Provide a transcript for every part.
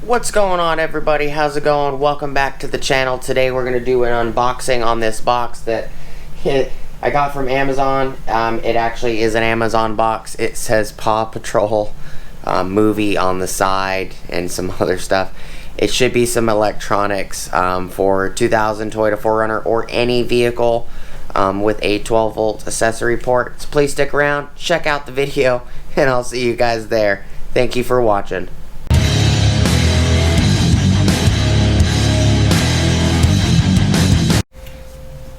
What's going on, everybody? How's it going? Welcome back to the channel. Today we're going to do an unboxing on this box that I got from Amazon. It actually is an Amazon box. It says Paw Patrol movie on the side and some other stuff. It should be some electronics for 2000 Toyota 4Runner or any vehicle with a 12 volt accessory port. So please stick around, check out the video, and I'll see you guys there. Thank you for watching.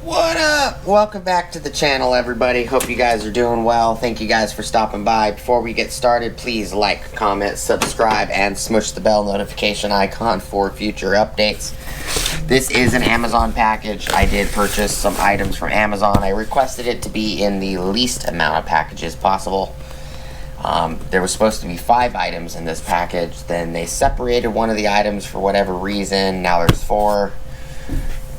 What up? Welcome back to the channel, everybody. Hope you guys are doing well. Thank you guys for stopping by. Before we get started, please like, comment, subscribe, and smush the bell notification icon for future updates. This is an Amazon package. I did purchase some items from Amazon. I requested it to be in the least amount of packages possible. There was supposed to be 5 items in this package. Then they separated one of the items for whatever reason. Now there's 4.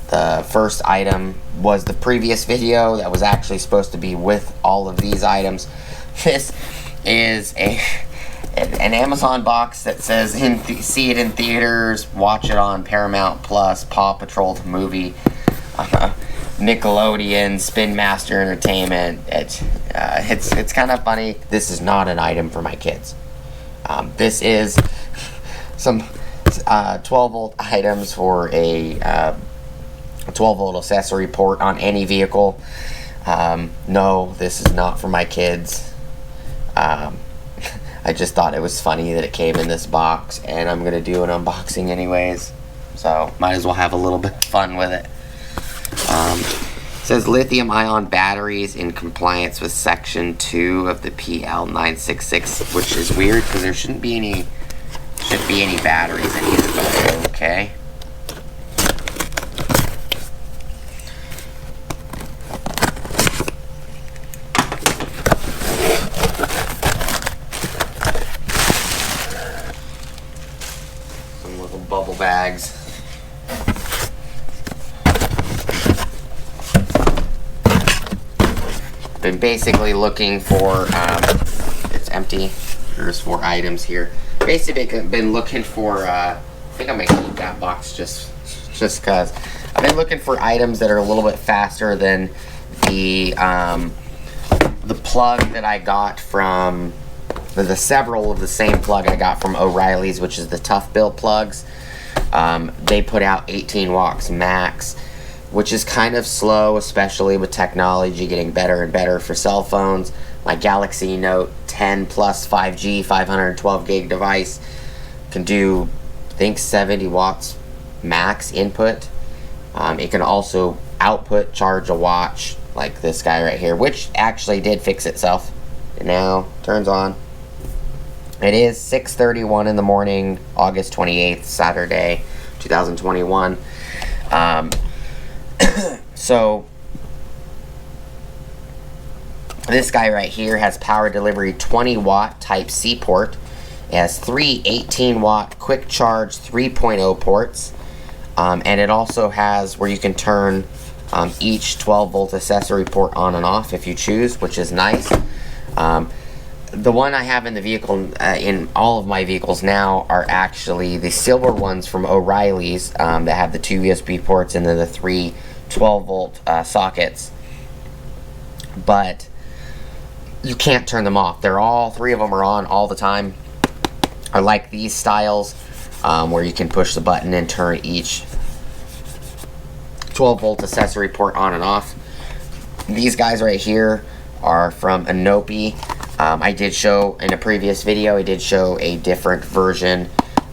The first item was the previous video that was actually supposed to be with all of these items. This is an Amazon box that says see it in theaters, watch it on Paramount Plus, Paw Patrol the movie, Nickelodeon, Spin Master Entertainment. It's kind of funny. This is not an item for my kids. This is some 12 volt items for a 12 volt accessory port on any vehicle. No, this is not for my kids. I just thought it was funny that it came in this box, and I'm gonna do an unboxing anyways, so might as well have a little bit of fun with it. It says lithium ion batteries in compliance with section 2 of the PL 966, which is weird because there shouldn't be any batteries in here, but okay. Bubble bags. Been basically looking for it's empty. There's 4 items here. Basically been looking for I think I'm gonna keep that box just cause I've been looking for items that are a little bit faster than the plug that I got from several of the same plug I got from O'Reilly's, which is the tough build plugs. They put out 18 watts max, which is kind of slow, especially with technology getting better and better for cell phones. My Galaxy Note 10 Plus 5G 512 gig device can do, I think, 70 watts max input. It can also output charge a watch like this guy right here, which actually did fix itself. It now turns on. It is 6:31 in the morning, August 28th, Saturday, 2021. So this guy right here has power delivery 20 watt type C port. It has 3 18 watt quick charge 3.0 ports. And it also has where you can turn each 12 volt accessory port on and off if you choose, which is nice. The one I have in the vehicle, in all of my vehicles now, are actually the silver ones from O'Reilly's that have the 2 USB ports and then the 3 12 volt sockets. But you can't turn them off. They're all 3 of them are on all the time. I like these styles where you can push the button and turn each 12 volt accessory port on and off. These guys right here are from Anopi. I did show in a previous video, I did show a different version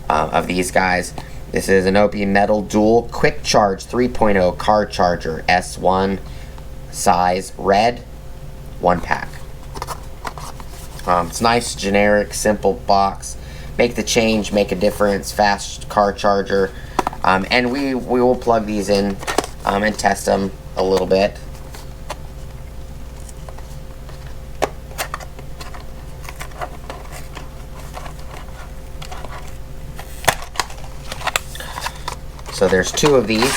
of these guys. This is an Anopi metal dual quick charge 3.0 car charger S1 size red 1 pack. It's nice, generic, simple box. Make the change, make a difference, fast car charger. And we will plug these in and test them a little bit. So there's 2 of these,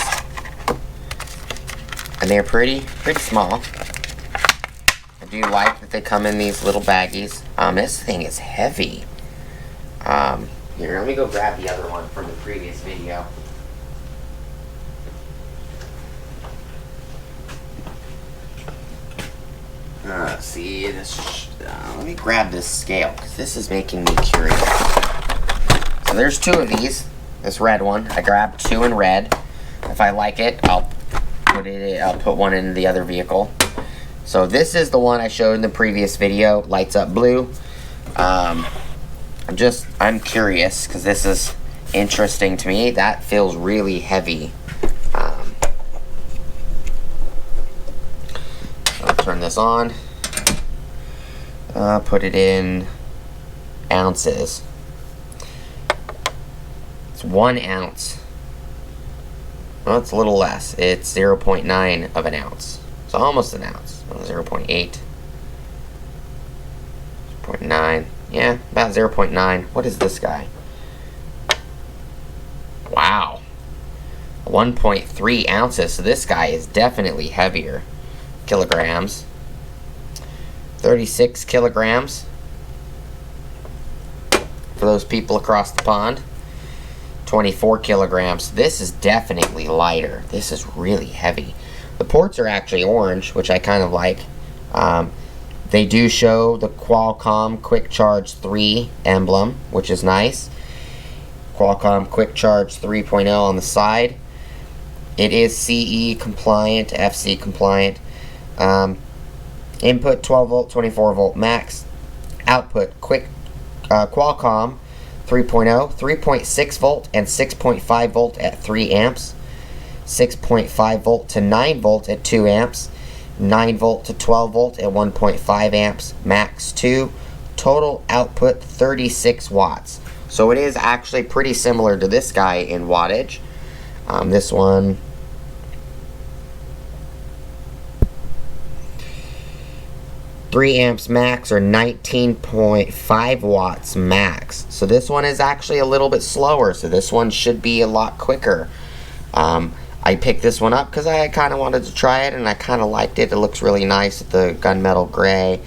and they're pretty small. I do like that they come in these little baggies. This thing is heavy. You Here, let me go grab the other one from the previous video. See this. Let me grab this scale because this is making me curious. So there's two of these. This red one, I grabbed two in red. If I like it, I'll put one in the other vehicle. So this is the one I showed in the previous video. Lights up blue. I'm curious because this is interesting to me. That feels really heavy. I'll turn this on. Put it in ounces. It's 1 ounce. Well, it's a little less. It's 0.9 of an ounce. So almost an ounce. 0.8. 0.9. Yeah, about 0.9. What is this guy? Wow. 1.3 ounces. So this guy is definitely heavier. Kilograms. 36 kilograms. For those people across the pond. 24 kilograms. This is definitely lighter. This is really heavy. The ports are actually orange, which I kind of like. They do show the Qualcomm Quick Charge 3 emblem, which is nice. Qualcomm Quick Charge 3.0 on the side. It is CE compliant, FC compliant. Input 12 volt, 24 volt max. Output Qualcomm 3.0, 3.6 volt and 6.5 volt at 3 amps. 6.5 volt to 9 volt at 2 amps. 9 volt to 12 volt at 1.5 amps. Max 2. Total output 36 watts. So it is actually pretty similar to this guy in wattage. This one, $3 amps max or 19.5 watts max. So this one is actually a little bit slower. So this one should be a lot quicker. I picked this one up because I kind of wanted to try it and I kind of liked it. It looks really nice. The gunmetal gray.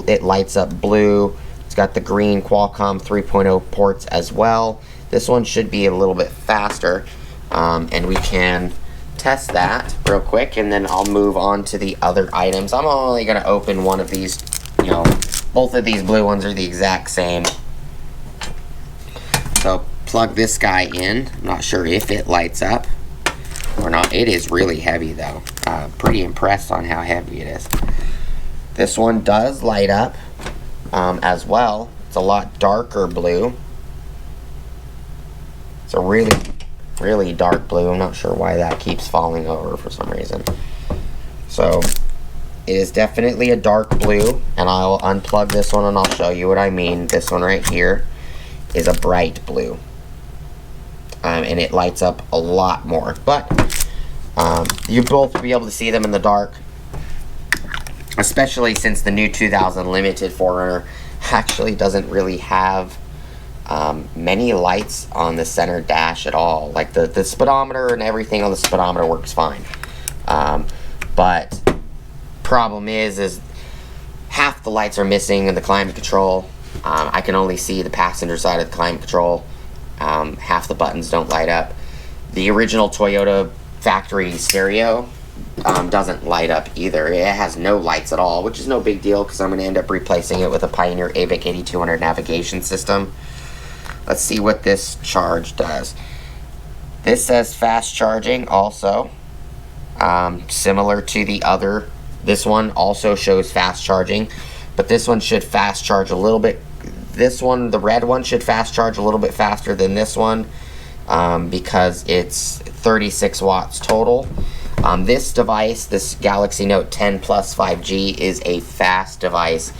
It lights up blue. It's got the green Qualcomm 3.0 ports as well. This one should be a little bit faster. And we can test that real quick and then I'll move on to the other items. I'm only going to open one of these. You know, both of these blue ones are the exact same. So plug this guy in. I'm not sure if it lights up or not. It is really heavy though. Pretty impressed on how heavy it is. This one does light up as well. It's a lot darker blue. It's a really dark blue. I'm not sure why that keeps falling over for some reason. So it is definitely a dark blue, and I'll unplug this one and I'll show you what I mean. This one right here is a bright blue. And it lights up a lot more, but you'll both be able to see them in the dark, especially since the new 2000 Limited 4Runner actually doesn't really have many lights on the center dash at all. Like the speedometer and everything on the speedometer works fine, but problem is half the lights are missing in the climate control. I can only see the passenger side of the climate control. Half the buttons don't light up. The original Toyota factory stereo doesn't light up either. It has no lights at all, which is no big deal because I'm going to end up replacing it with a Pioneer AVIC 8200 navigation system. Let's see what this charge does. This says fast charging also, similar to the other. This one also shows fast charging, but this one should fast charge a little bit. This one, the red one, should fast charge a little bit faster than this one because it's 36 watts total. This device, this Galaxy Note 10 Plus 5G, is a fast device,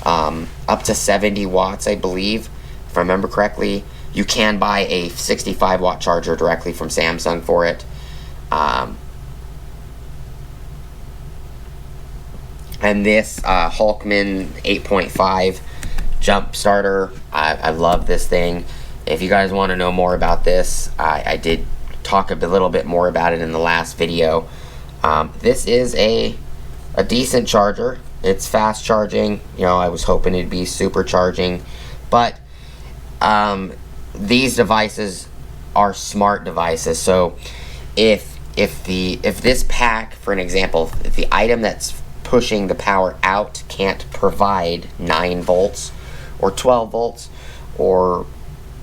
up to 70 watts, I believe, if I remember correctly. You can buy a 65 watt charger directly from Samsung for it. And this Hulkman 8.5 jump starter, I love this thing. If you guys want to know more about this, I did talk a little bit more about it in the last video. This is a decent charger. It's fast charging. You know, I was hoping it'd be super charging, but these devices are smart devices. So if this pack, for an example, if the item that's pushing the power out can't provide 9 volts or 12 volts or,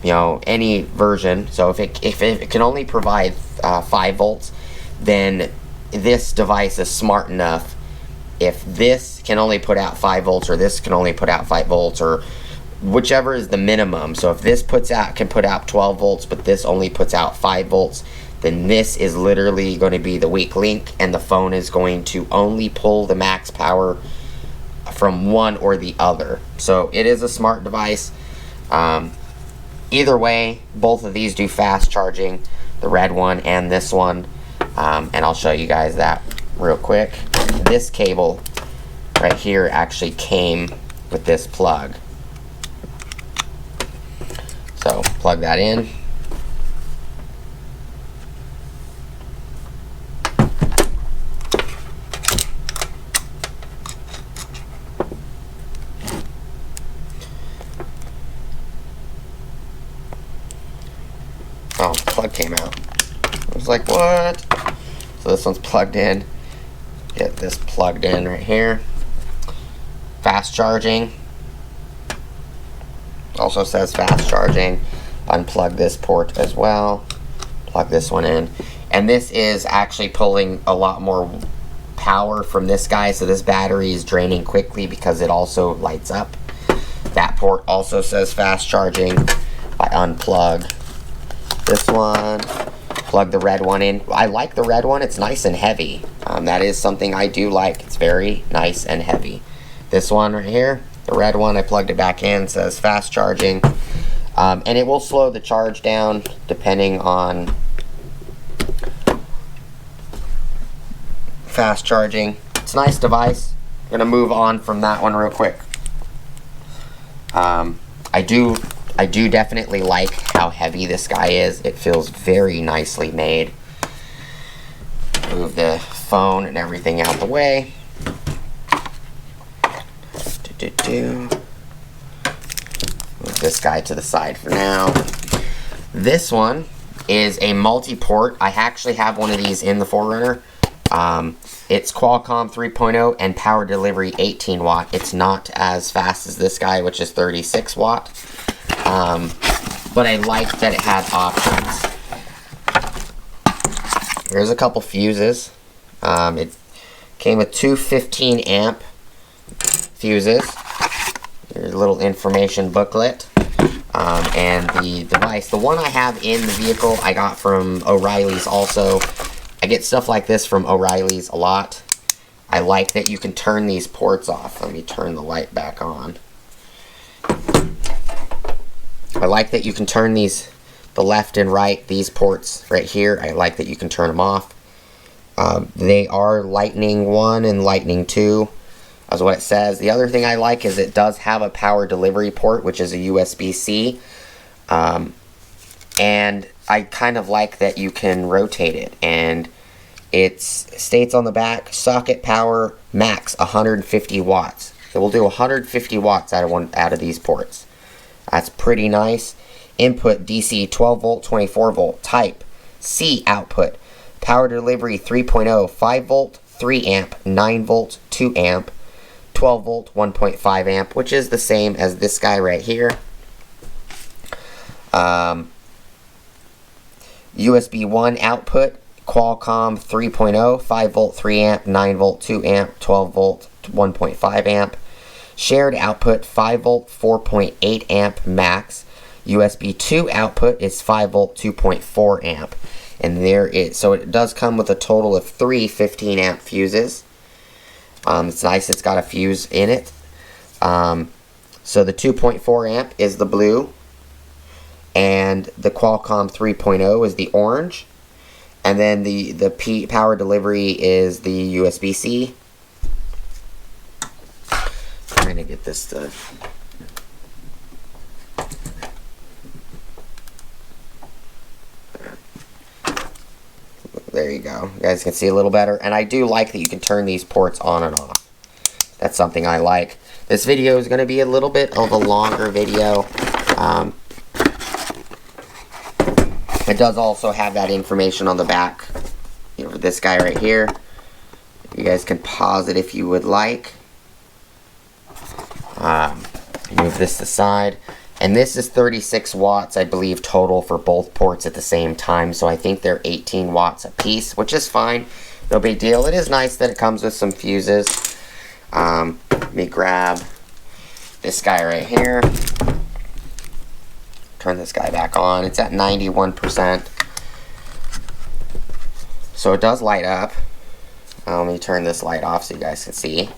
you know, any version, so if it can only provide 5 volts, then this device is smart enough. If this can only put out 5 volts, or this can only put out 5 volts, or whichever is the minimum, so if this can put out 12 volts, but this only puts out 5 volts, then this is literally going to be the weak link, and the phone is going to only pull the max power from one or the other. So it is a smart device. Either way, both of these do fast charging, the red one and this one, and I'll show you guys that real quick. This cable right here actually came with this plug. So plug that in. Oh, plug came out. I was like, what? So this one's plugged in. Get this plugged in right here. Fast charging. Also says fast charging. Unplug this port as well. Plug this one in. And this is actually pulling a lot more power from this guy, so this battery is draining quickly because it also lights up. That port also says fast charging. I unplug this one, plug the red one in. I like the red one, it's nice and heavy. That is something I do like. It's very nice and heavy. This one right here, the red one, I plugged it back in, says fast charging. And it will slow the charge down depending on fast charging. It's a nice device. I'm gonna move on from that one real quick. I do definitely like how heavy this guy is. It feels very nicely made. Move the phone and everything out the way. Move this guy to the side for now. This one is a multi-port. I actually have one of these in the 4Runner. It's Qualcomm 3.0 and power delivery 18 watt. It's not as fast as this guy, which is 36 watt. But I liked that it had options. Here's a couple fuses. It came with two 15 amp fuses. Here's a little information booklet. And the device, the one I have in the vehicle, I got from O'Reilly's also. I get stuff like this from O'Reilly's a lot. I like that you can turn these ports off. Let me turn the light back on. I like that you can turn these, the left and right, these ports right here. I like that you can turn them off. They are Lightning 1 and Lightning 2. That's what it says. The other thing I like is it does have a power delivery port, which is a USB-C. And I kind of like that you can rotate it. And it states on the back, socket power max 150 watts. It will do 150 watts out of these ports. That's pretty nice. Input DC 12 volt, 24 volt. Type C output. Power delivery 3.0, 5 volt, 3 amp, 9 volt, 2 amp, 12 volt, 1.5 amp, which is the same as this guy right here. USB 1 output, Qualcomm 3.0, 5 volt, 3 amp, 9 volt, 2 amp, 12 volt, 1.5 amp. Shared output 5 volt, 4.8 amp max. USB 2 output is 5 volt, 2.4 amp. And so it does come with a total of 3 15 amp fuses. It's nice, it's got a fuse in it. So the 2.4 amp is the blue, and the Qualcomm 3.0 is the orange, and then the power delivery is the USB-C. Trying to get this to... There you go. You guys can see a little better. And I do like that you can turn these ports on and off. That's something I like. This video is going to be a little bit of a longer video. It does also have that information on the back. You know, this guy right here. You guys can pause it if you would like. Move this aside. And this is 36 watts, I believe, total for both ports at the same time. So I think they're 18 watts a piece, which is fine. No big deal. It is nice that it comes with some fuses. Let me grab this guy right here. Turn this guy back on. It's at 91%. So it does light up. Let me turn this light off so you guys can see. It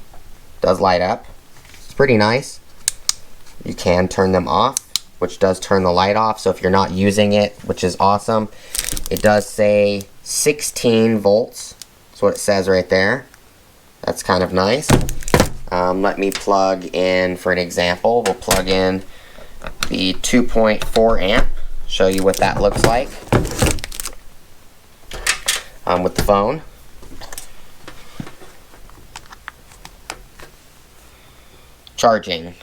does light up. It's pretty nice. You can turn them off, which does turn the light off. So if you're not using it, which is awesome, it does say 16 volts. That's what it says right there. That's kind of nice. Let me plug in, for an example, we'll plug in the 2.4 amp. Show you what that looks like with the phone. Charging.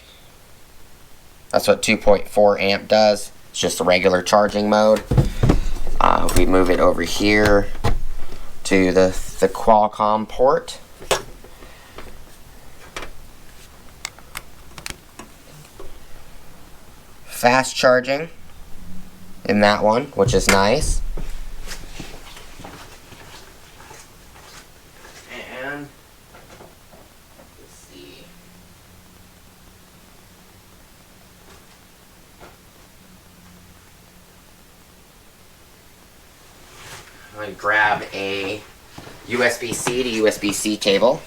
That's what 2.4 amp does. It's just a regular charging mode. If we move it over here to the Qualcomm port. Fast charging in that one, which is nice. And let's see. I'm going to grab a USB-C to USB-C cable.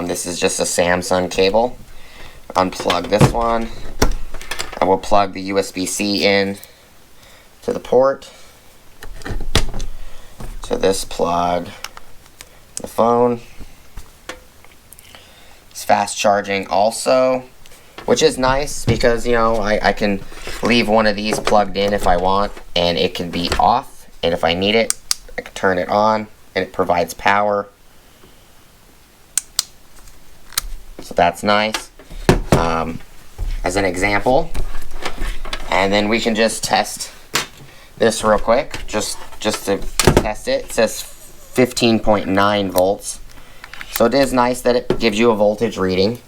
This is just a Samsung cable. Unplug this one. I will plug the USB-C in to the port, to this plug, the phone. It's fast charging also, which is nice because, you know, I can leave one of these plugged in if I want, and it can be off, and if I need it, I can turn it on, and it provides power. So that's nice. As an example, and then we can just test this real quick, just to test it. It says 15.9 volts, so it is nice that it gives you a voltage reading.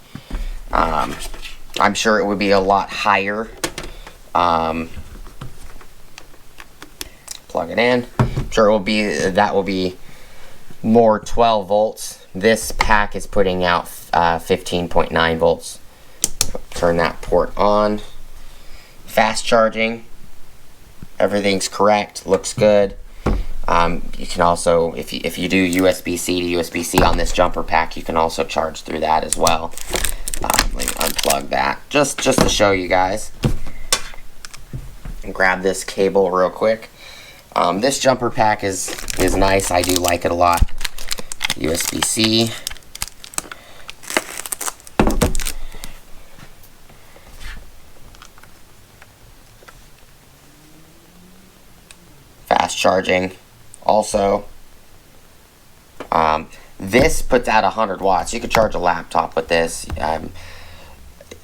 I'm sure it would be a lot higher. Plug it in. I'm sure that will be more 12 volts. This pack is putting out 15.9 volts. Turn that port on. Fast charging. Everything's correct. Looks good. You can also, if you do USB-C to USB-C on this jumper pack, you can also charge through that as well. Let me unplug that just to show you guys. And grab this cable real quick. This jumper pack is nice. I do like it a lot. USB-C. Fast charging also. This puts out 100 watts. You could charge a laptop with this.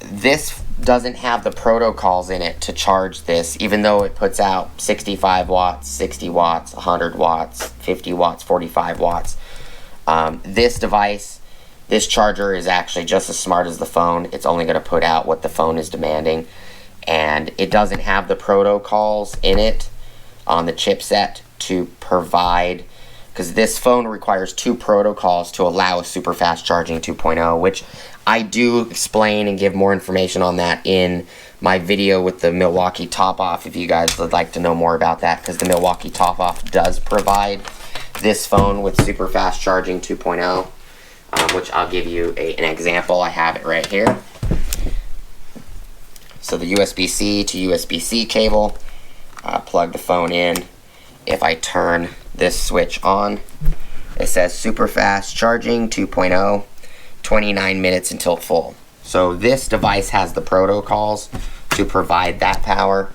This doesn't have the protocols in it to charge this, even though it puts out 65 watts, 60 watts, 100 watts, 50 watts, 45 watts. This device, this charger is actually just as smart as the phone. It's only going to put out what the phone is demanding, and it doesn't have the protocols in it on the chipset to provide, because this phone requires 2 protocols to allow a super fast charging 2.0, which I do explain and give more information on that in my video with the Milwaukee top off, if you guys would like to know more about that, because the Milwaukee top off does provide this phone with super fast charging 2.0, which I'll give you an example. I have it right here. So the USB-C to USB-C cable, plug the phone in. If I turn this switch on, it says super fast charging 2.0, 29 minutes until full. So this device has the protocols to provide that power,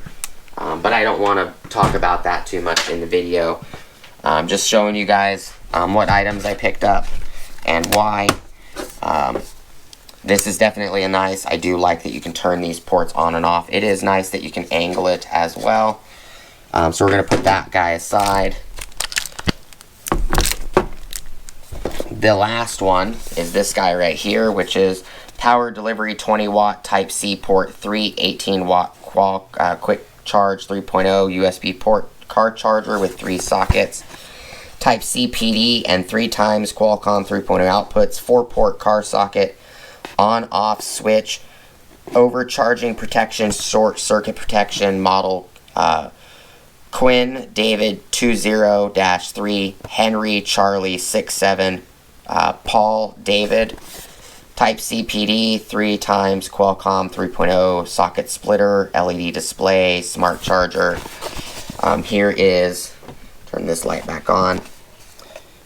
but I don't want to talk about that too much in the video. Just showing you guys what items I picked up and why. This is definitely a nice. I do like that you can turn these ports on and off. It is nice that you can angle it as well. So we're going to put that guy aside. The last one is this guy right here, which is power delivery 20 watt Type-C port 3, 18 watt quick charge 3.0 USB port car charger with 3 sockets, Type-C PD and 3 times Qualcomm 3.0 outputs, 4 port car socket, on off switch, overcharging protection, short circuit protection, model Quinn David 20-3, Henry Charlie 67, Paul David, Type-C PD, 3 times Qualcomm 3.0 socket splitter, LED display, smart charger. Here is, turn this light back on.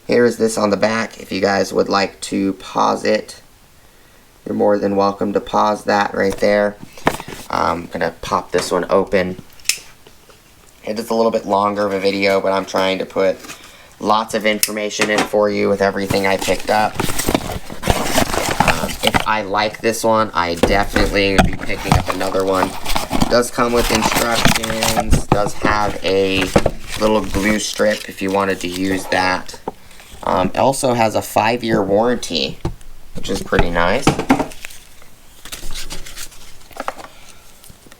Here is this on the back. If you guys would like to pause it, you're more than welcome to pause that right there. I'm gonna pop this one open. It is a little bit longer of a video, but I'm trying to put lots of information in for you with everything I picked up. If I like this one, I definitely will be picking up another one. It does come with instructions, does have a little glue strip if you wanted to use that. It also has a 5-year warranty, which is pretty nice.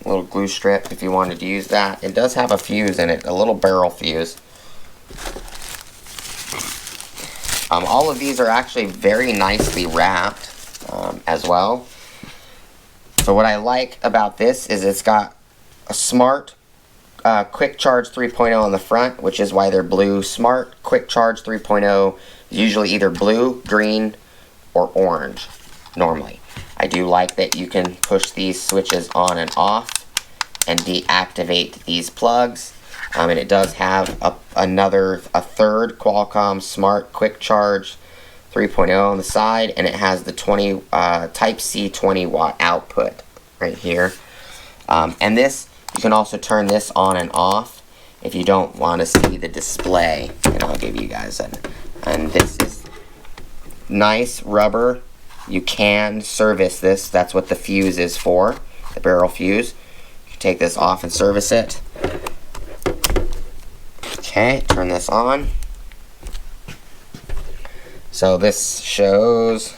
Little glue strip if you wanted to use that. It does have a fuse in it, a little barrel fuse. All of these are actually very nicely wrapped as well. So what I like about this is it's got a smart quick charge 3.0 on the front, which is why they're blue. Smart quick charge 3.0 is usually either blue, green, or orange normally. I do like that you can push these switches on and off and deactivate these plugs. And it does have a third Qualcomm Smart Quick Charge 3.0 on the side, and it has the Type-C 20 watt output right here. And this, you can also turn this on and off if you don't want to see the display. And I'll give you guys an. And this is nice rubber. You can service this. That's what the fuse is for, the barrel fuse. You can take this off and service it. Okay, turn this on. So this shows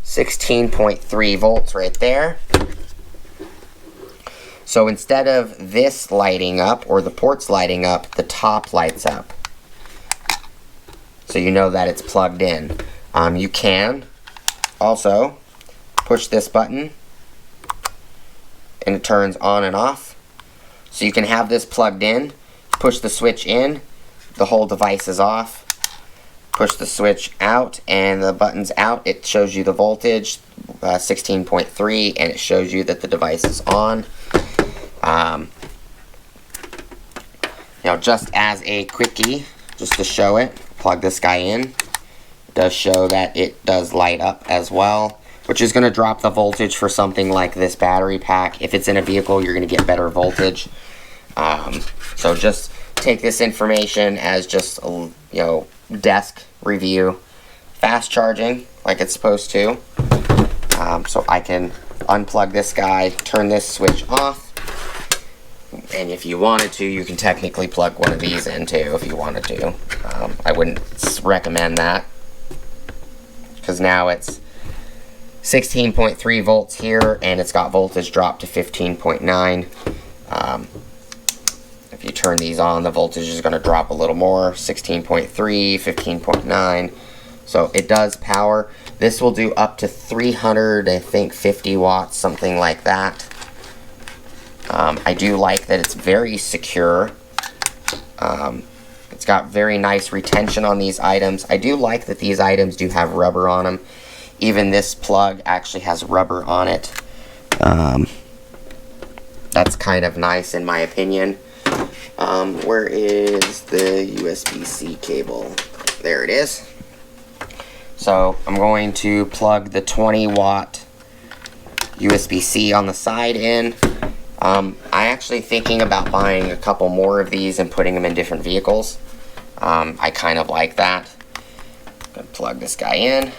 16.3 volts right there. So instead of this lighting up, or the ports lighting up, the top lights up. So you know that it's plugged in. You can also push this button and it turns on and off. So you can have this plugged in, push the switch in, the whole device is off. Push the switch out and the button's out. It shows you the voltage, 16.3, and it shows you that the device is on. Just as a quickie, just to show it, plug this guy in. It does show that it does light up as well, which is going to drop the voltage for something like this battery pack. If it's in a vehicle, you're going to get better voltage. So just take this information as just a desk review. Fast charging like it's supposed to. So I can unplug this guy, turn this switch off, and if you wanted to, you can technically plug one of these in too if you wanted to. I wouldn't recommend that because now it's 16.3 volts here, and it's got voltage drop to 15.9. If you turn these on, the voltage is going to drop a little more, 16.3, 15.9. So it does power. This will do up to 300, I think 50 watts, something like that. I do like that it's very secure. It's got very nice retention on these items. I do like that these items do have rubber on them. Even this plug actually has rubber on it. That's kind of nice in my opinion. Where is the USB-C cable? There it is. So I'm going to plug the 20 watt USB-C on the side in. I'm actually thinking about buying a couple more of these and putting them in different vehicles. I kind of like that. I'm going to plug this guy in.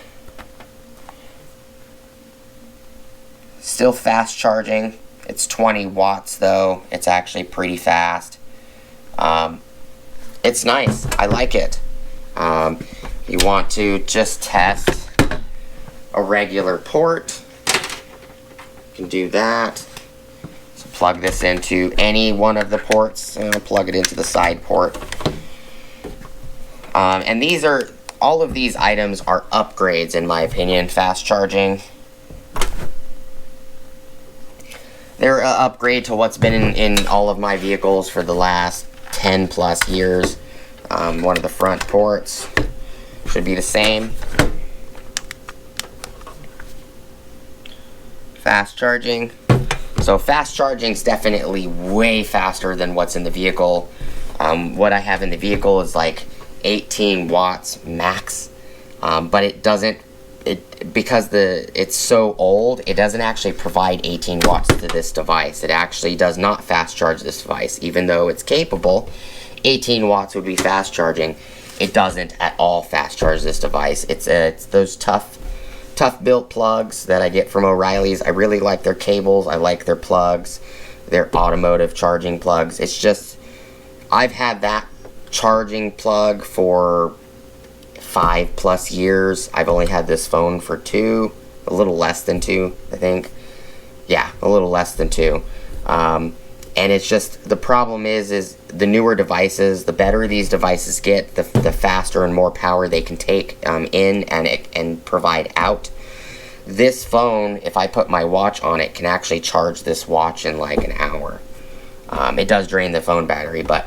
Still fast charging. It's 20 watts though. It's actually pretty fast. It's nice. I like it. You want to just test a regular port, you can do that. So plug this into any one of the ports, and plug it into the side port. And these are, all of these items are upgrades in my opinion. Fast charging, they're an upgrade to what's been in all of my vehicles for the last 10 plus years. One of the front ports should be the same. Fast charging. So fast charging is definitely way faster than what's in the vehicle. What I have in the vehicle is like 18 watts max, but it doesn't, because it's so old, it doesn't actually provide 18 watts to this device. It actually does not fast charge this device, even though it's capable. 18 watts would be fast charging. It doesn't at all fast charge this device. It's those tough built plugs that I get from O'Reilly's. I really like their cables. I like their plugs, their automotive charging plugs. It's just, I've had that charging plug for 5+ years. I've only had this phone for 2, a little less than 2, I think. Yeah, a little less than 2. And it's just, the problem is the newer devices, the better these devices get, the faster and more power they can take in and provide out. This phone, if I put my watch on it, can actually charge this watch in like an hour. It does drain the phone battery, but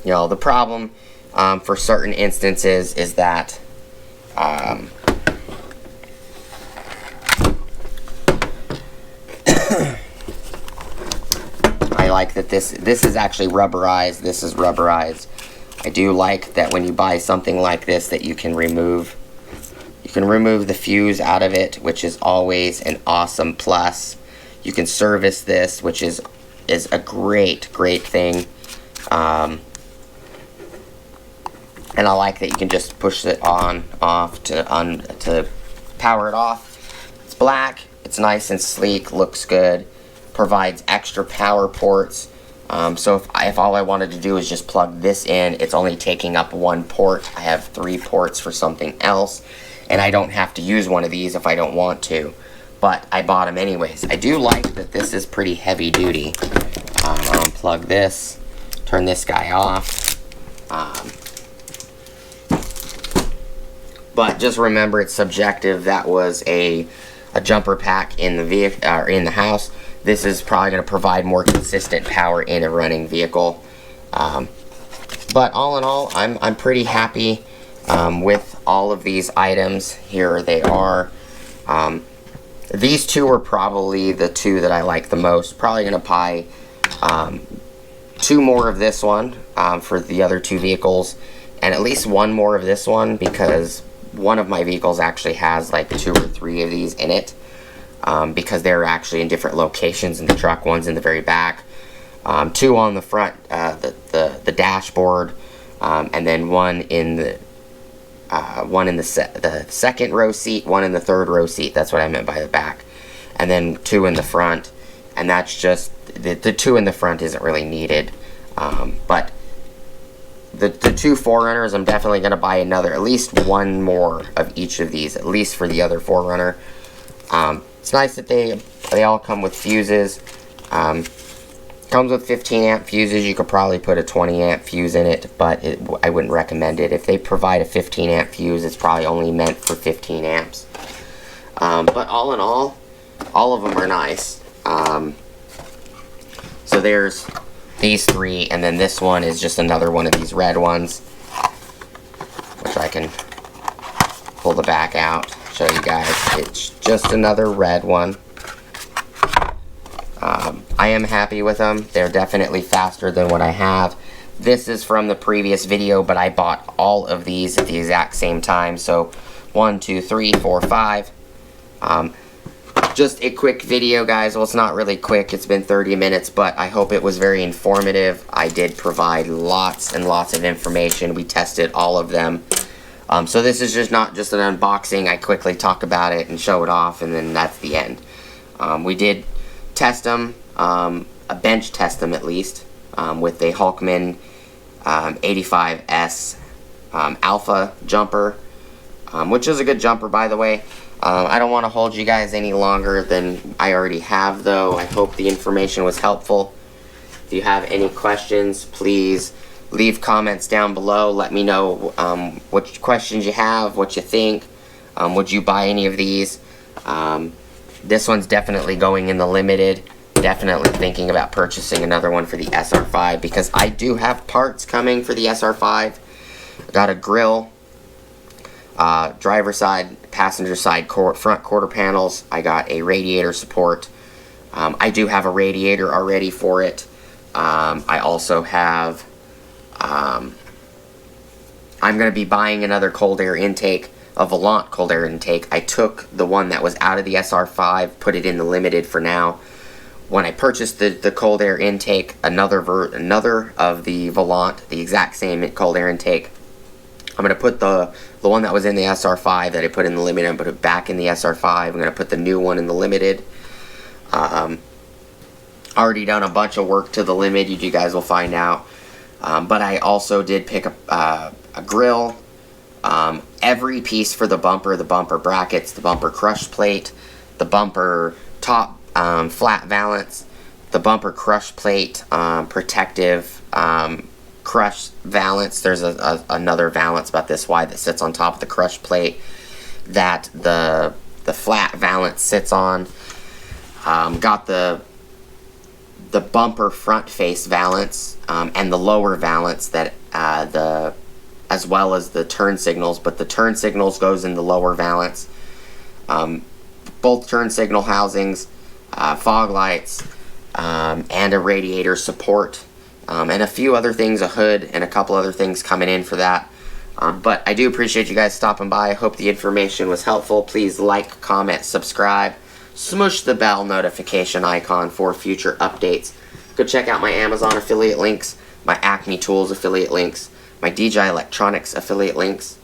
you know, the problem for certain instances is that I like that this is actually rubberized. This is rubberized. I do like that when you buy something like this that you can remove the fuse out of it, which is always an awesome plus. You can service this, which is a great thing. And I like that you can just push it off to power it off. It's black. It's nice and sleek. Looks good. Provides extra power ports. So if all I wanted to do is just plug this in, it's only taking up 1 port. I have 3 ports for something else, and I don't have to use one of these if I don't want to. But I bought them anyways. I do like that this is pretty heavy duty. I'll unplug this, turn this guy off. But just remember, it's subjective. That was a jumper pack in the vehicle or in the house. This is probably going to provide more consistent power in a running vehicle. But all in all, I'm pretty happy with all of these items. Here they are. These 2 are probably the 2 that I like the most. Probably going to buy 2 more of this one for the other 2 vehicles, and at least 1 more of this one, because one of my vehicles actually has like 2 or 3 of these in it. Because they're actually in different locations in the truck. One's in the very back, 2 on the front, the dashboard, and then one in the second row seat, 1 in the 3rd row seat. That's what I meant by the back, and then 2 in the front. And that's just the 2 in the front isn't really needed, but the 2 4Runners, I'm definitely going to buy at least 1 more of each of these, at least for the other 4Runner. It's nice that they all come with fuses. Comes with 15 amp fuses. You could probably put a 20 amp fuse in it, but I wouldn't recommend it. If they provide a 15 amp fuse, it's probably only meant for 15 amps. But all in all of them are nice. So there's these 3, and then this one is just another one of these red ones, which I can pull the back out, show you guys. It's just another red one. I am happy with them. They're definitely faster than what I have. This is from the previous video, but I bought all of these at the exact same time. So 1, 2, 3, 4, 5. Just a quick video, guys. Well, it's not really quick. It's been 30 minutes, but I hope it was very informative. I did provide lots and lots of information. We tested all of them. So this is just not just an unboxing. I quickly talk about it and show it off, and then that's the end. We did test them, a bench test them at least, with a Hulkman 85S Alpha jumper, which is a good jumper, by the way. I don't want to hold you guys any longer than I already have, though. I hope the information was helpful. If you have any questions, please leave comments down below. Let me know what questions you have, what you think. Would you buy any of these? This one's definitely going in the limited. Definitely thinking about purchasing another one for the SR5, because I do have parts coming for the SR5. I got a grill, driver side, passenger side, front quarter panels. I got a radiator support. I do have a radiator already for it. I also have, I'm going to be buying another cold air intake, a Volant cold air intake. I took the one that was out of the SR5, put it in the limited for now. When I purchased the cold air intake, another of the Volant, the exact same cold air intake, I'm going to put the one that was in the SR5 that I put in the limited, and put it back in the SR5. I'm going to put the new one in the limited. Already done a bunch of work to the limited, you guys will find out. But I also did pick up a grill, every piece for the bumper brackets, the bumper crush plate, the bumper top flat valance, the bumper crush plate, protective crush valance. There's another valance about this wide that sits on top of the crush plate that the flat valance sits on. Got the bumper front face valance and the lower valance that as well as the turn signals, but the turn signals goes in the lower valance. Both turn signal housings, fog lights, and a radiator support, and a few other things, a hood, and a couple other things coming in for that. But I do appreciate you guys stopping by. I hope the information was helpful. Please like, comment, subscribe, smush the bell notification icon for future updates. Go check out my Amazon affiliate links, my Acme Tools affiliate links, my DJI Electronics affiliate links,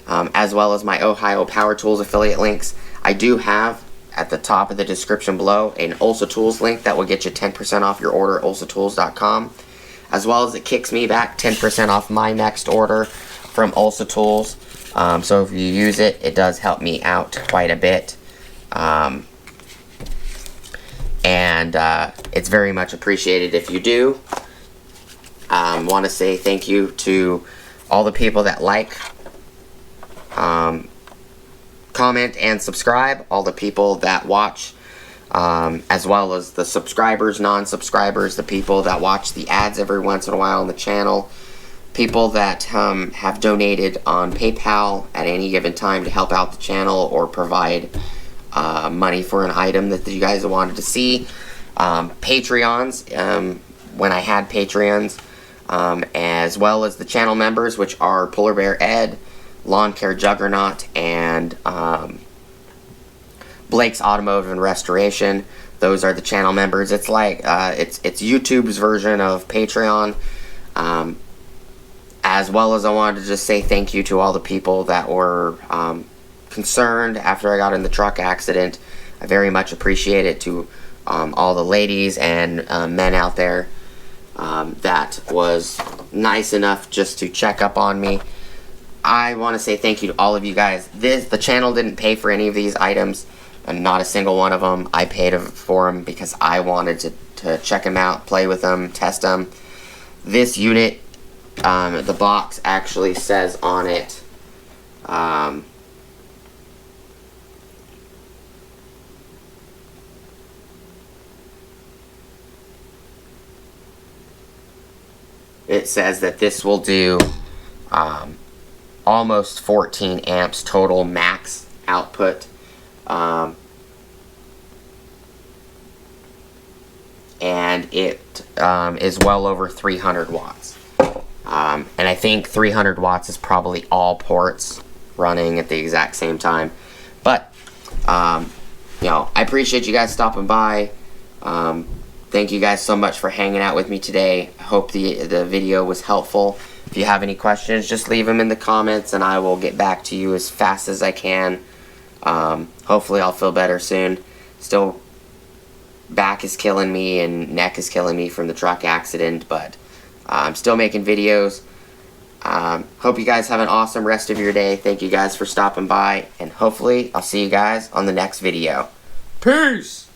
as well as my Ohio Power Tools affiliate links. I do have, at the top of the description below, an Also Tools link that will get you 10% off your order at OlsoTools.com, as well as it kicks me back 10% off my next order from Also Tools. So if you use it, it does help me out quite a bit. And it's very much appreciated if you do. Want to say thank you to all the people that like, comment, and subscribe, all the people that watch, as well as the subscribers, non-subscribers, the people that watch the ads every once in a while on the channel, people that have donated on PayPal at any given time to help out the channel or provide money for an item that you guys wanted to see, Patreons, when I had Patreons, as well as the channel members, which are Polar Bear Ed, Lawn Care Juggernaut, and Blake's Automotive and Restoration. Those are the channel members. It's like it's YouTube's version of Patreon. As well as I wanted to just say thank you to all the people that were concerned after I got in the truck accident. I very much appreciate it. To all the ladies and men out there that was nice enough just to check up on me. I want to say thank you to all of you guys. The channel didn't pay for any of these items, and not a single one of them. I paid for them because I wanted to check them out, play with them, test them. This unit, the box actually says on it, it says that this will do almost 14 amps total max output. And it is well over 300 watts. And I think 300 watts is probably all ports running at the exact same time. But, you know, I appreciate you guys stopping by. Thank you guys so much for hanging out with me today. I hope the video was helpful. If you have any questions, just leave them in the comments and I will get back to you as fast as I can. Hopefully I'll feel better soon. Still back is killing me and neck is killing me from the truck accident, but I'm still making videos. Hope you guys have an awesome rest of your day. Thank you guys for stopping by, and hopefully I'll see you guys on the next video. Peace!